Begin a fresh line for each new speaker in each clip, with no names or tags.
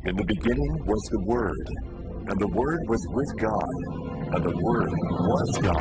In the beginning was the Word, and the Word was with God, and the Word was God.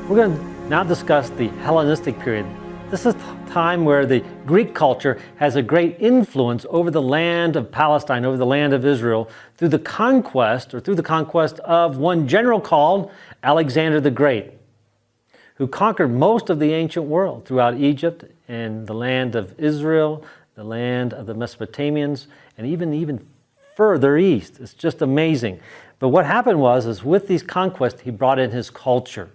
We're going to now discuss the Hellenistic period. This is the time where the Greek culture has a great influence over the land of Palestine, over the land of Israel, through the conquest of one general called Alexander the Great, who conquered most of the ancient world throughout Egypt and the land of Israel, the land of the Mesopotamians, and even further east. It's just amazing. But what happened was with these conquests, he brought in his culture.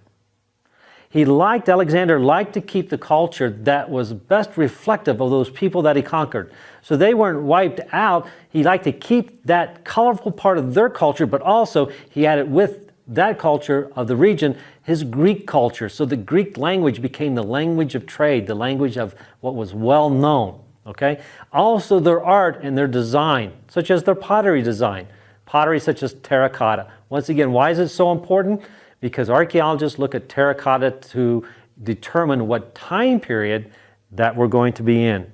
Alexander liked to keep the culture that was best reflective of those people that he conquered. So they weren't wiped out. He liked to keep that colorful part of their culture, but also he added with that culture of the region, his Greek culture. So the Greek language became the language of trade, the language of what was well known. Okay? Also their art and their design, such as their pottery design. Pottery such as terracotta. Once again, why is it so important? Because archaeologists look at terracotta to determine what time period that we're going to be in.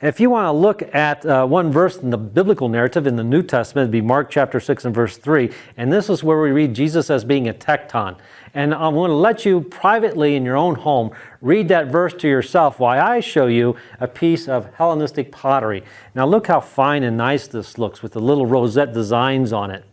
If you want to look at one verse in the biblical narrative in the New Testament, it'd be Mark chapter 6 and verse 3. And this is where we read Jesus as being a tecton. And I'm going to let you privately in your own home read that verse to yourself while I show you a piece of Hellenistic pottery. Now look how fine and nice this looks with the little rosette designs on it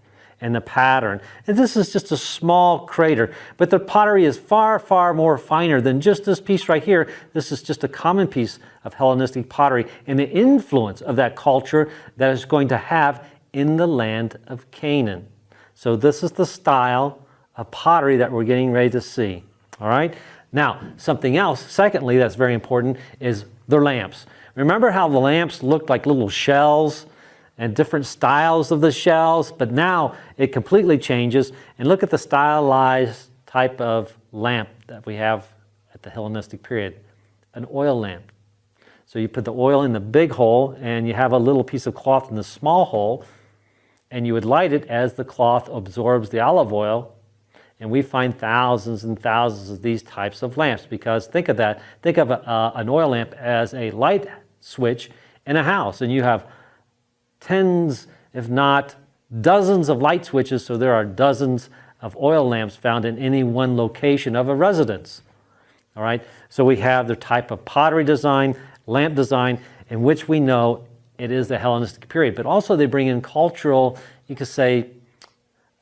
and the pattern. And this is just a small crater, but the pottery is far, far more finer than just this piece right here. This is just a common piece of Hellenistic pottery and the influence of that culture that is going to have in the land of Canaan. So this is the style of pottery that we're getting ready to see. All right? Now, something else, secondly, that's very important is their lamps. Remember how the lamps looked like little shells and different styles of the shells, but now it completely changes. And look at the stylized type of lamp that we have at the Hellenistic period, an oil lamp. So you put the oil in the big hole and you have a little piece of cloth in the small hole, and you would light it as the cloth absorbs the olive oil. And we find thousands and thousands of these types of lamps, because think of that. Think of an oil lamp as a light switch in a house, and you have tens, if not dozens of light switches, so there are dozens of oil lamps found in any one location of a residence. All right, so we have the type of pottery design, lamp design, in which we know it is the Hellenistic period. But also they bring in cultural, you could say,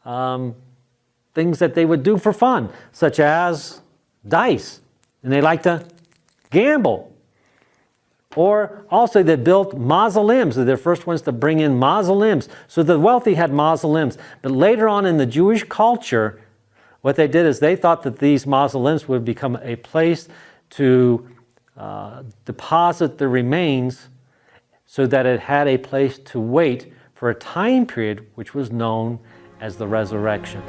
things that they would do for fun, such as dice, and they like to gamble. Or also they built mausoleums. They're the first ones to bring in mausoleums. So the wealthy had mausoleums. But later on in the Jewish culture, what they did is they thought that these mausoleums would become a place to deposit the remains, so that it had a place to wait for a time period which was known as the resurrection.